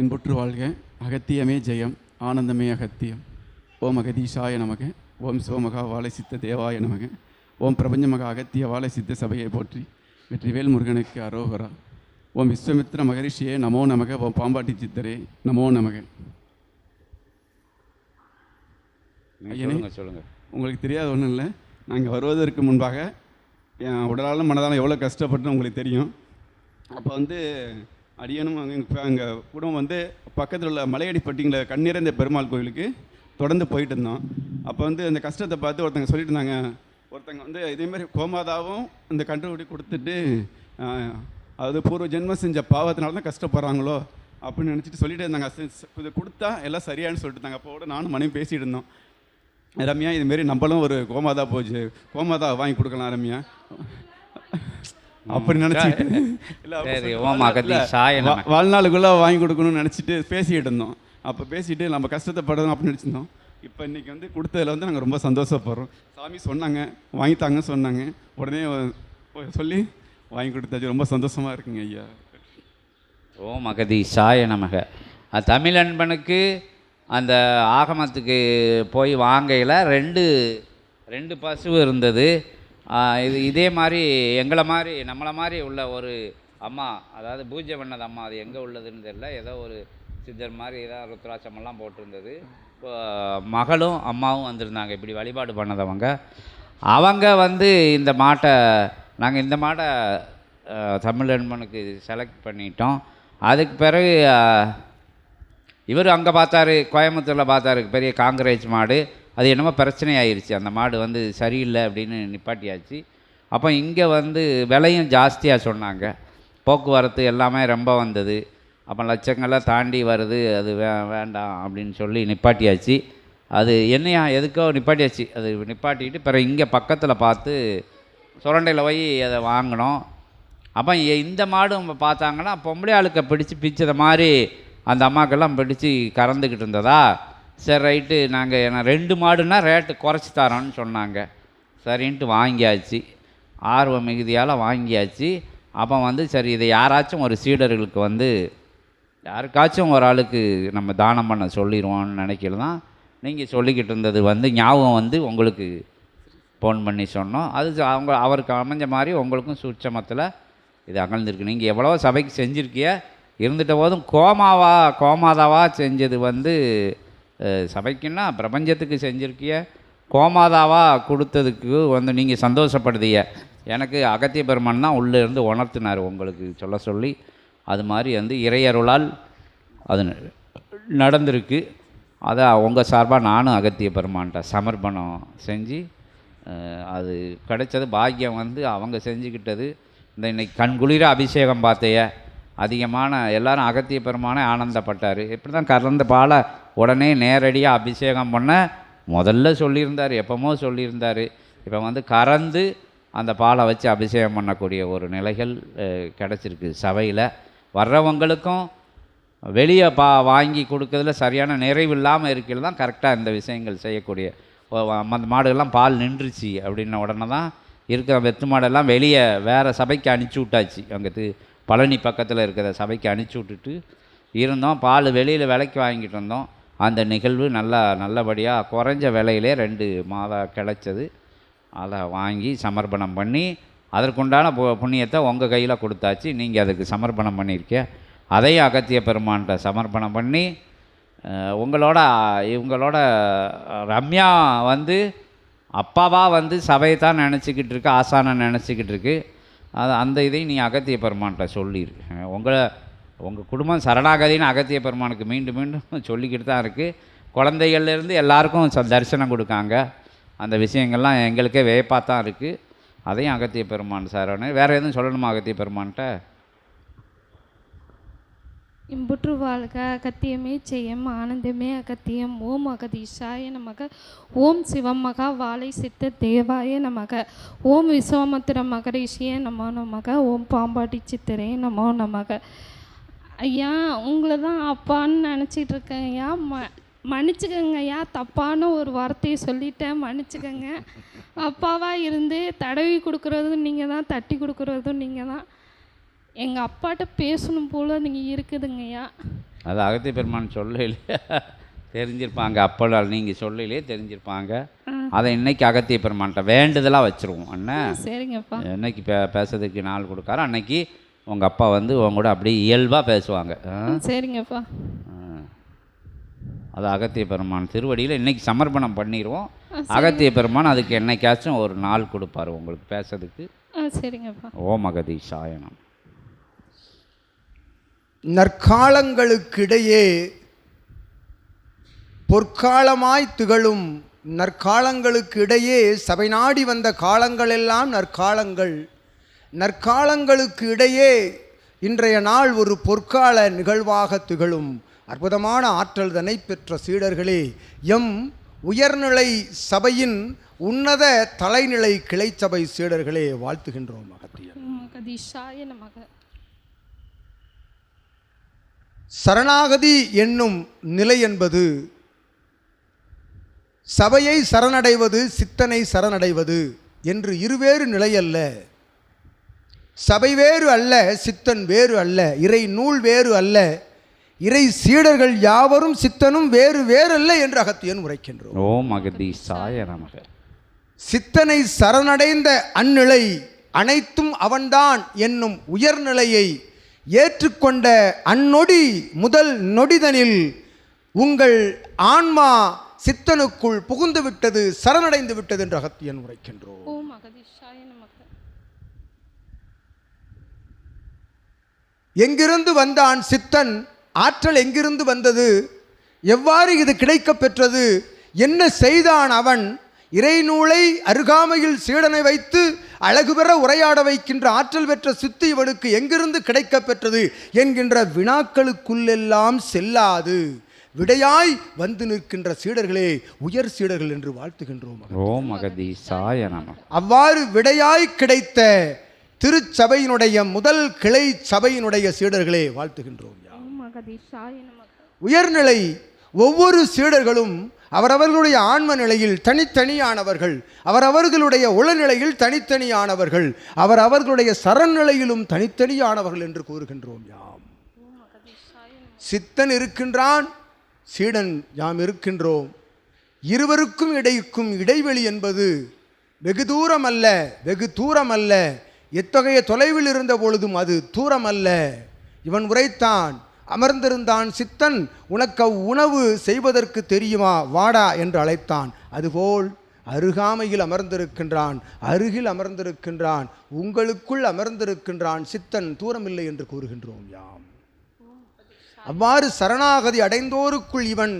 இன்புற்று வாழ்க. அகத்தியமே ஜெயம், ஆனந்தமே அகத்தியம். ஓம் அகதீஷாய நமக. ஓம் சிவமகா வாழை சித்த தேவாய நமக. ஓம் பிரபஞ்சமகா அகத்திய வாழை சித்த சபையை போற்றி. வெற்றிவேல் முருகனுக்கு அரோகரா. ஓம் விஸ்வமித்ர மகரிஷியே நமோ நமக. ஓம் பாம்பாட்டி சித்தரே நமோ நமக. ஐயனே, சொல்லுங்கள். உங்களுக்கு தெரியாத ஒன்றும் இல்லை. நாங்கள் வருவதற்கு முன்பாக என் உடலாலும் மனதாலும் எவ்வளோ கஷ்டப்பட்டு உங்களுக்கு தெரியும். அப்போ வந்து அடியனும் எங்கள் குடும்பம் வந்து பக்கத்தில் உள்ள மலையடிப்பட்டிங்கில் கண்ணீரந்த பெருமாள் கோயிலுக்கு தொடர்ந்து போயிட்டு இருந்தோம். அப்போ வந்து அந்த கஷ்டத்தை பார்த்து ஒருத்தங்க சொல்லிட்டு இருந்தாங்க. ஒருத்தங்க வந்து இதேமாதிரி கோமாதாவும் இந்த கண்டுபிடி கொடுத்துட்டு அது பூர்வ ஜென்மம் செஞ்ச பாவத்தினால தான் கஷ்டப்படுறாங்களோ அப்படின்னு நினச்சிட்டு சொல்லிட்டு இருந்தாங்க. இது கொடுத்தா எல்லாம் சரியானு சொல்லிட்டு இருந்தாங்க. அப்போ கூட நானும் மனைவி பேசிகிட்டு இருந்தோம். ரம்யா, இதுமாரி நம்மளும் ஒரு கோமாதா போச்சு, கோமாதா வாங்கி கொடுக்கலாம் ரம்யா அப்படி நினச்சிட்டு வாழ்நாளுக்குள்ளே வாங்கி கொடுக்கணும்னு நினச்சிட்டு பேசிக்கிட்டு இருந்தோம். அப்போ பேசிட்டு நம்ம கஷ்டத்தை படணும் அப்படின்னு நினச்சிருந்தோம். இப்போ இன்றைக்கி வந்து கொடுத்ததில் வந்து நாங்கள் ரொம்ப சந்தோஷப்படுறோம். சாமி சொன்னாங்க வாங்கித்தாங்கன்னு சொன்னாங்க. உடனே சொல்லி வாங்கி கொடுத்தாச்சு. ரொம்ப சந்தோஷமாக இருக்குங்க ஐயா. ஓம் அகதீஷாய நமக. தமிழ் அன்பனுக்கு அந்த ஆகமத்துக்கு போய் வாங்கையில் ரெண்டு பசு இருந்தது. இதே மாதிரி எங்களை மாதிரி நம்மளை மாதிரி உள்ள ஒரு அம்மா, அதாவது பூஜை பண்ணது அம்மா, அது எங்கே உள்ளதுன்னு தெரியல, ஏதோ ஒரு சித்தர் மாதிரி ஏதாவது ருத்ராட்சமெல்லாம் போட்டிருந்தது. மகளும் அம்மாவும் வந்திருந்தாங்க இப்படி வழிபாடு பண்ணதவங்க. அவங்க வந்து இந்த மாட்டை நாங்கள் இந்த மாட்டை தமிழ் அன்பனுக்கு செலக்ட் பண்ணிட்டோம். அதுக்கு பிறகு இவர் அங்கே பார்த்தாரு, கோயம்புத்தூரில் பார்த்தாரு, பெரிய காங்கிரேஜ் மாடு. அது என்னமோ பிரச்சனை ஆயிடுச்சு, அந்த மாடு வந்து சரியில்லை அப்படின்னு நிப்பாட்டியாச்சு. அப்போ இங்கே வந்து விலையும் ஜாஸ்தியாக சொன்னாங்க, போக்குவரத்து எல்லாமே ரொம்ப வந்தது. அப்போ லட்சங்கள்லாம் தாண்டி வருது, அது வேண்டாம் அப்படின்னு சொல்லி நிப்பாட்டியாச்சு. அது என்னையா எதுக்கோ நிப்பாட்டியாச்சு. அது நிப்பாட்டிக்கிட்டு பிறகு இங்கே பக்கத்தில் பார்த்து சுரண்டையில் போய் அதை வாங்கினோம். அப்போ இந்த மாடும் பார்த்தாங்கன்னா பொம்பளை ஆளுக்க பிடிச்சி பிச்சதை மாதிரி அந்த அம்மாக்கெல்லாம் பிடிச்சி கறந்துக்கிட்டு இருந்ததா. சரி ரைட்டு, நாங்கள் 2 மாடுனா ரேட்டு குறைச்சி தரோன்னு சொன்னாங்க. சரின்ட்டு வாங்கியாச்சு, ஆர்வ மிகுதியால் வாங்கியாச்சு. அப்போ வந்து சரி இதை யாராச்சும் ஒரு சீடர்களுக்கு வந்து யாருக்காச்சும் ஒரு ஆளுக்கு நம்ம தானம் பண்ண சொல்லிடுவோம்னு நினைக்கல தான் நீங்கள் சொல்லிக்கிட்டு இருந்தது வந்து ஞாபகம் வந்து உங்களுக்கு ஃபோன் பண்ணி சொன்னோம். அது அவருக்கு அமைஞ்ச மாதிரி உங்களுக்கும் சூட்சமத்தில் இது அகழ்ந்திருக்கு. நீங்கள் எவ்வளோ சபைக்கு செஞ்சுருக்கிய, இருந்துட்ட போதும் கோமாதாவாக செஞ்சது வந்து சபைக்குன்னா பிரபஞ்சத்துக்கு செஞ்சுருக்கிய, கோமாதாவாக கொடுத்ததுக்கு வந்து நீங்கள் சந்தோஷப்படுதிய. எனக்கு அகத்திய பெருமான் தான் உள்ளே இருந்து உணர்த்தினார் உங்களுக்கு சொல்ல சொல்லி. அது மாதிரி வந்து இறையருளால் அது நடந்திருக்கு. அதை உங்கள் சார்பாக நானும் அகத்திய பெருமான்கிட்ட சமர்ப்பணம் செஞ்சு அது கிடைச்சது பாக்கியம். வந்து அவங்க செஞ்சுக்கிட்டது இந்த இன்னைக்கு கண்குளிர அபிஷேகம் பார்த்தைய அதிகமான எல்லாரும் அகத்திய பெருமானே ஆனந்தப்பட்டார். இப்படி தான் கறந்த பாலை உடனே நேரடியாக அபிஷேகம் பண்ண முதல்ல சொல்லியிருந்தார், எப்போமோ சொல்லியிருந்தார். இப்போ வந்து கறந்து அந்த பாலை வச்சு அபிஷேகம் பண்ணக்கூடிய ஒரு நிலைகள் கிடச்சிருக்கு சபையில். வர்றவங்களுக்கும் வெளியே வாங்கி கொடுக்கறதுல சரியான நிறைவு இல்லாமல் இருக்கிறது தான் கரெக்டாக இந்த விஷயங்கள் செய்யக்கூடிய. அந்த மாடுகள்லாம் பால் நின்றுச்சு அப்படின்ன உடனே தான் இருக்கிற வெத்து மாடெல்லாம் வெளியே வேறு சபைக்கு அனுப்பிச்சி விட்டாச்சு. அங்கே பழனி பக்கத்தில் இருக்கிற சபைக்கு அனுப்பிச்சி விட்டுட்டு இருந்தோம். பால் வெளியில் விலைக்கு வாங்கிட்டு இருந்தோம். அந்த நிகழ்வு நல்லபடியாக குறைஞ்ச விலையிலே 2 மாதம் கிடச்சது. அதை வாங்கி சமர்ப்பணம் பண்ணி அதற்குண்டான புண்ணியத்தை உங்கள் கையில் கொடுத்தாச்சு. நீங்கள் அதுக்கு சமர்ப்பணம் பண்ணியிருக்க. அதையும் அகத்திய பெருமான்கிட்ட சமர்ப்பணம் பண்ணி இவங்களோட ரம்யா வந்து அப்பாவாக வந்து சபையை தான் நினச்சிக்கிட்டு இருக்கு, ஆசானை நினச்சிக்கிட்டு இருக்கு. அந்த இதையும் நீ அகத்திய பெருமான்கிட்ட சொல்லிடு. உங்கள் குடும்பம் சரணாகதின்னு அகத்திய பெருமானுக்கு மீண்டும் மீண்டும் சொல்லிக்கிட்டு தான் இருக்குது. குழந்தைகள்லேருந்து எல்லாருக்கும் தரிசனம் கொடுக்காங்க. அந்த விஷயங்கள்லாம் எங்களுக்கே வியப்பாக தான் இருக்குது. அதையும் அகத்திய பெருமான் சார் வேறு எதுவும் சொல்லணுமா அகத்திய பெருமான்கிட்ட? இம்புற்று வாழ்க. அகத்தியமே ஜெயம், ஆனந்தமே அகத்தியம். ஓம் அகதீஷாய நமக. ஓம் சிவமகா வாழை சித்த தேவாய நமக. ஓம் விஸ்வாமித்திர மகரிஷியே நமோ நமக. ஓம் பாம்பாட்டி சித்தரே நமோ நமக. ஐயா, உங்களை தான் அப்பான்னு நினச்சிட்டு இருக்கேன் ஐயா. மன்னிச்சுக்கங்க ஐயா, தப்பான ஒரு வார்த்தையை சொல்லிட்டேன், மன்னிச்சுக்கங்க. அப்பாவாக இருந்து தடவி கொடுக்குறதும் நீங்கள் தான், தட்டி கொடுக்குறதும் நீங்கள் தான். எங்கள் அப்பாட்ட பேசணும் போல் நீங்கள் இருக்குதுங்கய்யா. அது அகத்திய பெருமான் சொல்லலையே தெரிஞ்சிருப்பாங்க, அப்போல்லாம் நீங்கள் சொல்லலையே தெரிஞ்சிருப்பாங்க. அதை இன்னைக்கு அகத்திய பெருமான்கிட்ட வேண்டுதலாக வச்சுருவோம். அண்ணன் சரிங்கப்பா. என்னைக்கு பேசுறதுக்கு நாள் கொடுக்காரோ அன்னைக்கு உங்கள் அப்பா வந்து உங்க கூட அப்படியே இயல்பாக பேசுவாங்க. சரிங்கப்பா. அது அகத்திய பெருமான் திருவடியில் இன்னைக்கு சமர்ப்பணம் பண்ணிடுவோம். அகத்திய பெருமான் அதுக்கு என்னைக்காச்சும் ஒரு நாள் கொடுப்பாரு உங்களுக்கு பேசுறதுக்கு. சரிங்கப்பா. ஓம் அகதீஷாய நமக. நற்காலங்களுக்கிடையே பொற்காலமாய் திகழும் நற்காலங்களுக்கு இடையே சபை நாடி வந்த காலங்களெல்லாம் நற்காலங்கள். நற்காலங்களுக்கு இடையே இன்றைய நாள் ஒரு பொற்கால நிகழ்வாக திகழும் அற்புதமான ஆற்றல் தன்னை பெற்ற சீடர்களே, எம் உயர்நிலை சபையின் உன்னத தலைநிலை கிளைச்சபை சீடர்களே வாழ்த்துகின்றோம். அகதீஷாய நமக. சரணாகதி என்னும் நிலை என்பது சபையை சரணடைவது, சித்தனை சரணடைவது என்று இருவேறு நிலை அல்ல. சபை வேறு அல்ல, சித்தன் வேறு அல்ல, இறை நூல் வேறு அல்ல, இறை சீடர்கள் யாவரும் சித்தனும் வேறு வேறல்ல என்று அகத்தியன் உரைக்கின்றோம். ஓம் அகதீஷாய நமக. சித்தனை சரணடைந்த அந்நிலை அனைத்தும் அவன்தான் என்னும் உயர்நிலையை ஏற்றுக்கொண்ட அந்நொடி முதல் நொடிதனில் உங்கள் ஆன்மா சித்தனுக்குள் புகுந்து விட்டது, சரணடைந்து விட்டது என்று அகத்தியன் உரைக்கின்றோம். எங்கிருந்து வந்தான் சித்தன்? ஆற்றல் எங்கிருந்து வந்தது? எவ்வாறு இது கிடைக்கப் பெற்றது? என்ன செய்தான் அவன்? இறைநூலை அருகாமையில் சீடனை வைத்து அழகு பெற உரையாட வைக்கின்ற ஆற்றல் பெற்ற சித்து இவனுக்கு எங்கிருந்து கிடைக்கப் பெற்றது என்கின்ற வினாக்களுக்குள்ளெல்லாம் செல்லாது விடையாய் வந்து நிற்கின்ற சீடர்களே உயர் சீடர்கள் என்று வாழ்த்துகின்றோம். ஓம் அகதீஷாய நமக. அவ்வாறு விடையாய் கிடைத்த திருச்சபையினுடைய முதல் கிளை சபையினுடைய சீடர்களே வாழ்த்துகின்றோம். உயர்நிலை ஒவ்வொரு சீடர்களும் அவரவர்களுடைய ஆன்ம நிலையில் தனித்தனியானவர்கள், அவரவர்களுடைய உளநிலையில் தனித்தனியானவர்கள், அவரவர்களுடைய சரநிலையிலும் தனித்தனியானவர்கள் என்று கூறுகின்றோம். யாம் சித்தன் இருக்கின்றான், சீடன் யாம் இருக்கின்றோம். இருவருக்கும் இடைக்கும் இடைவெளி என்பது வெகு தூரம் அல்ல, வெகு தூரம் அல்ல. எத்தகைய தொலைவில் இருந்த பொழுதும் அது தூரம் அல்ல. இவன் உரைத்தான், அமர்ந்திருந்தான் சித்தன், உனக்கு உணவு செய்வதற்கு தெரியுமா, வாடா என்று அழைத்தான். அதுபோல் அருகாமையில் அமர்ந்திருக்கின்றான், அருகில் அமர்ந்திருக்கின்றான், உங்களுக்குள் அமர்ந்திருக்கின்றான் சித்தன், தூரமில்லை என்று கூறுகின்றோம். யாம் அவ்வாறு சரணாகதி அடைந்தோருக்குள் இவன்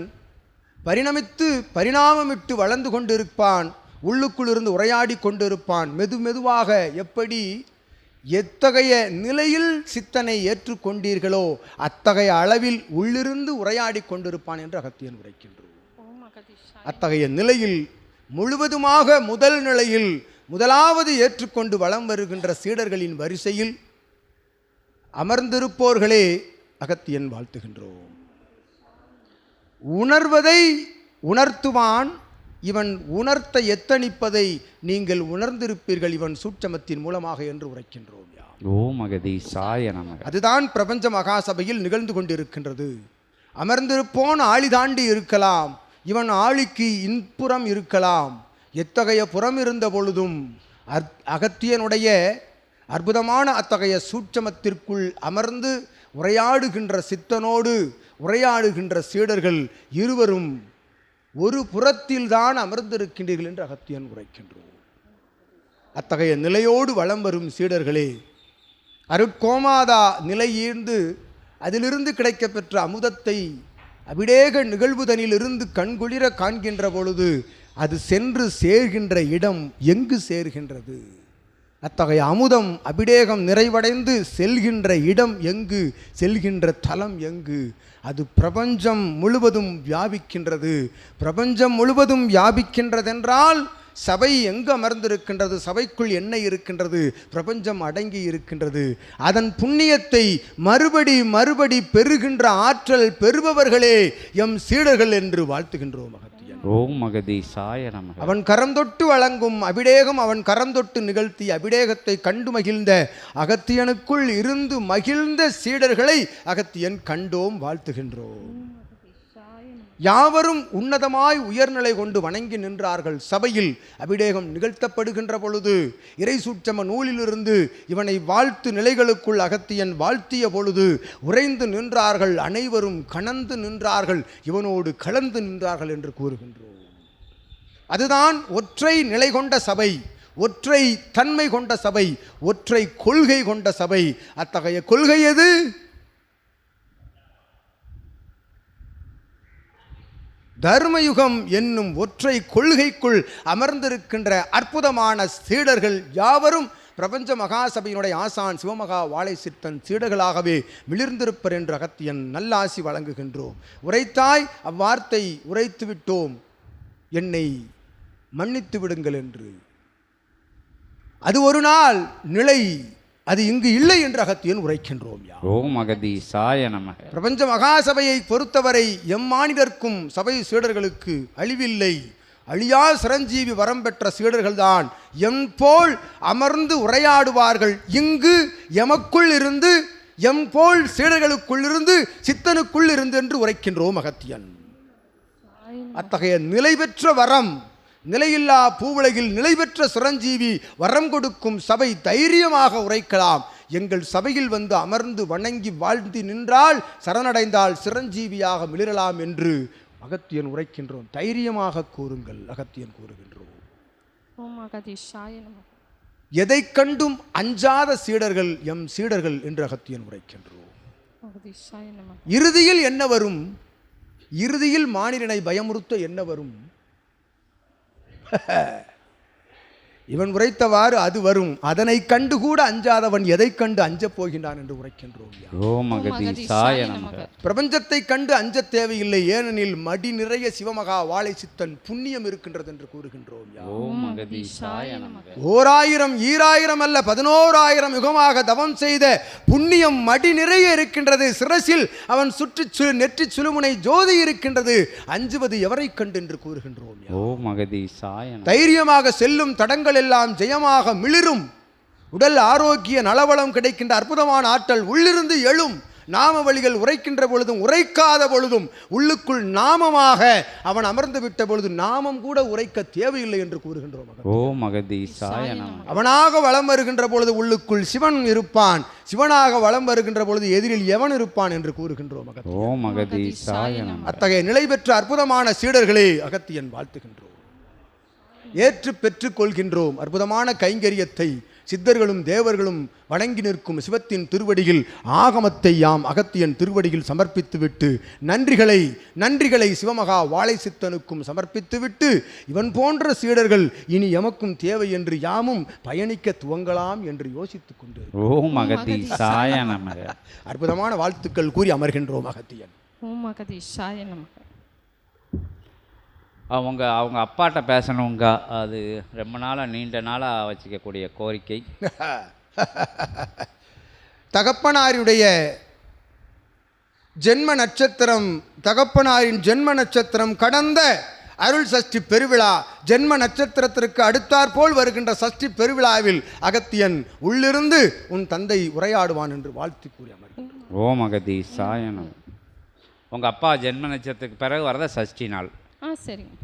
பரிணமித்து பரிணாமமிட்டு வளர்ந்து கொண்டிருப்பான், உள்ளுக்குள் இருந்து உரையாடி கொண்டிருப்பான். மெதுவாக எப்படி எத்தகைய நிலையில் சித்தனை ஏற்றுக்கொண்டீர்களோ அத்தகைய அளவில் உள்ளிருந்து உரையாடி கொண்டிருப்பான் என்று அகத்தியன் உரைக்கின்றோம். அத்தகைய நிலையில் முழுவதுமாக முதல் நிலையில் முதலாவது ஏற்றுக்கொண்டு வலம் வருகின்ற சீடர்களின் வரிசையில் அமர்ந்திருப்போர்களே அகத்தியன் வாழ்த்துகின்றோம். உணர்வதை உணர்த்துவான், இவன் உணர்த்த எத்தனிப்பதை நீங்கள் உணர்ந்திருப்பீர்கள் இவன் சூட்சமத்தின் மூலமாக என்று உரைக்கின்றோம். ஓம் அகதீஷாய நமக. அதுதான் பிரபஞ்ச மகாசபையில் நிகழ்ந்து கொண்டிருக்கின்றது. அமர்ந்திருப்போன் ஆழி தாண்டி இருக்கலாம், இவன் ஆழிக்கு இன்புறம் இருக்கலாம். எத்தகைய புறம் இருந்த பொழுதும் அகத்தியனுடைய அற்புதமான அத்தகைய சூட்சமத்திற்குள் அமர்ந்து உரையாடுகின்ற சித்தனோடு உரையாடுகின்ற சீடர்கள் இருவரும் ஒரு புறத்தில்தான் அமர்ந்திருக்கின்றீர்கள் என்று அகத்தியன் உரைக்கின்றோம். அத்தகைய நிலையோடு வலம் வரும் சீடர்களே, அருட்கோமாதா நிலையீர்ந்து அதிலிருந்து கிடைக்கப்பெற்ற அமுதத்தை அபிடேக நிகழ்வுதனிலிருந்து கண்குளிர காண்கின்ற பொழுது அது சென்று சேர்கின்ற இடம் எங்கு சேர்கின்றது? அத்தகைய அமுதம் அபிடேகம் நிறைவடைந்து செல்கின்ற இடம் எங்கு, செல்கின்ற தலம் எங்கு? அது பிரபஞ்சம் முழுவதும் வியாபிக்கின்றது. பிரபஞ்சம் முழுவதும் வியாபிக்கின்றதென்றால் சபை எங்கு அமர்ந்திருக்கின்றது? சபைக்குள் என்ன இருக்கின்றது? பிரபஞ்சம் அடங்கி இருக்கின்றது. அதன் புண்ணியத்தை மறுபடி பெறுகின்ற ஆற்றல் பெறுபவர்களே எம் சீடர்கள் என்று வாழ்த்துகின்றோம். அகத்தியன் ஓம் மகதீசாய நமக. அவன் கரம் தொட்டு வழங்கும் அபிடேகம், அவன் கரம் தொட்டு நிகழ்த்தி அபிடேகத்தை கண்டு மகிழ்ந்த அகத்தியனுக்குள் இருந்து மகிழ்ந்த சீடர்களை அகத்தியன் கண்டோம், வாழ்த்துகின்றோம். யாவரும் உன்னதமாய் உயர்நிலை கொண்டு வணங்கி நின்றார்கள். சபையில் அபிடேகம் நிகழ்த்தப்படுகின்ற பொழுது இறை சூட்சம நூலிலிருந்து இவனை வாழ்த்து நிலைகளுக்குள் அகத்தியன் வாழ்த்திய பொழுது உறைந்து நின்றார்கள், அனைவரும் கணந்து நின்றார்கள், இவனோடு கலந்து நின்றார்கள் என்று கூறுகின்றோம். அதுதான் ஒற்றை நிலை கொண்ட சபை, ஒற்றை தன்மை கொண்ட சபை, ஒற்றை கொள்கை கொண்ட சபை. அத்தகைய கொள்கை எது? தர்மயுகம் என்னும் ஒற்றை கொள்கைக்குள் அமர்ந்திருக்கின்ற அற்புதமான சீடர்கள் யாவரும் பிரபஞ்ச மகாசபையினுடைய ஆசான் சிவமகா வாழை சித்தன் சீடர்களாகவே மிளிர்ந்திருப்பர் என்று அகத்தியன் நல்லாசி வழங்குகின்றோம். உரைத்தாய், அவ்வார்த்தை உரைத்து விட்டோம், என்னை மன்னித்து விடுங்கள் என்று. அது ஒரு நாள் நிலை, அது இங்கு இல்லை என்று அகத்தியன் உரைக்கின்றோம். ஓம் மகதீசாய நமக. பிரபஞ்ச மகாசபையை பொறுத்தவரை எம்மானிடர்க்கும் சபை சீடர்களுக்கு அழிவில்லை. அழியா சிரஞ்சீவி வரம் பெற்ற சீடர்கள்தான் எம் போல் அமர்ந்து உரையாடுவார்கள். இங்கு எமக்குள் இருந்து, எம் போல் சீடர்களுக்குள் இருந்து, சித்தனுக்குள் இருந்து என்று உரைக்கின்றோம் அகத்தியன். அத்தகைய நிலை பெற்ற வரம், நிலையில்லா பூவுலகில் நிலை பெற்ற சிரஞ்சீவி வரம் கொடுக்கும் சபை தைரியமாக உரைக்கலாம். எங்கள் சபையில் வந்து அமர்ந்து வணங்கி வாழ்ந்து நின்றால், சரணடைந்தால் சிரஞ்சீவியாக மிளிரலாம் என்று அகத்தியன் உரைக்கின்றோம். தைரியமாக கூறுங்கள், அகத்தியன் கூறுகின்றோம். ஓம் மகதீசாய நமக. எதை கண்டும் அஞ்சாத சீடர்கள் எம் சீடர்கள் என்று அகத்தியன் உரைக்கின்றோம். மகதீசாய நமக. இறுதியில் என்ன வரும்? இறுதியில் மானிடனை பயமுறுத்த என்ன வரும்? இவன் உரைத்தவாறு அது வரும். அதனை கண்டு கூட அஞ்சாதவன் எதை கண்டு அஞ்சப் போகின்றான் என்று உரைக்கின்றோம். ஓம் மகதீசாய நமக. பிரபஞ்சத்தை கண்டு அஞ்ச தேவையில்லை, ஏனெனில் மடி நிறைய சிவமகா வாழை சித்தன் புண்ணியம் இருக்கின்றது என்று கூறுகின்றோம். ஓம் மகதீசாய நமக. 1000 2000 அல்ல 11000 யுகமாக தவம் செய்த புண்ணியம் மடி நிறைய இருக்கின்றது. சிரசில் அவன் சுற்றி நெற்றி சுழுமுனை ஜோதி இருக்கின்றது. அஞ்சுவது எவரை கண்டு என்று கூறுகின்றோம். ஓம் மகதீசாய நமக. தைரியமாக செல்லும் தடங்கள் எல்லாம் ஜெயமாக மிளிரும். உடல் ஆரோக்கிய நலவளம் கிடைக்கின்ற அற்புதமான ஆற்றல் உள்ளிருந்து எழும். நாம வழிகள் உரைக்கின்ற பொழுதும் உரைக்காத பொழுதும் உள்ளுக்குள் நாமமாக அவன் அமர்ந்து விட்ட பொழுது நாமம் கூட உரைக்க தேவையில்லை என்று கூறுகின்றோம். ஓம் மகதீசாய நமக. அவனாக வலம் வருகின்ற பொழுது உள்ளுக்குள் சிவன் இருப்பான், சிவனாக வலம் வருகின்ற பொழுது எதிரில் எவன் இருப்பான் என்று கூறுகின்றோம். ஓம் மகதீசாய நமக. அத்தகைய நிலை பெற்ற அற்புதமான சீடர்களே அகத்தியன் வாழ்த்துகின்றோம், ஏற்று பெற்றுக் கொள்கின்றோம். அற்புதமான கைங்கரியத்தை சித்தர்களும் தேவர்களும் வணங்கி நிற்கும் சிவத்தின் திருவடியில் ஆகமத்தை யாம் அகத்தியன் திருவடியில் சமர்ப்பித்துவிட்டு நன்றிகளை சிவமகா வாழை சித்தனுக்கும் சமர்ப்பித்துவிட்டு, இவன் போன்ற சீடர்கள் இனி எமக்கும் தேவை என்று யாமும் பயணிக்க துவங்கலாம் என்று யோசித்துக் கொண்டு ஓம் மகதீசாய நமக. அற்புதமான வாழ்த்துக்கள் கூறி அமர்கின்றோம் அகத்தியன். ஓம் மகதீசாய நமக. அவங்க அப்பாட்ட பேசணுங்க, அது ரொம்ப நாளாக நீண்ட நாளாக வச்சுக்கக்கூடிய கோரிக்கை. தகப்பனாருடைய ஜென்ம நட்சத்திரம், தகப்பனாரின் ஜென்ம நட்சத்திரம் கடந்த அருள் சஷ்டி பெருவிழா, ஜென்ம நட்சத்திரத்திற்கு அடுத்தாற்போல் வருகின்ற சஷ்டி பெருவிழாவில் அகத்தியன் உள்ளிருந்து உன் தந்தை உரையாடுவான் என்று வாழ்த்து கூறி அமர்கின்றோம். ஓம் மகதீசாய நமக. உங்கள் அப்பா ஜென்ம நட்சத்திரத்துக்கு பிறகு வரத சஷ்டி நாள். சரிங்க.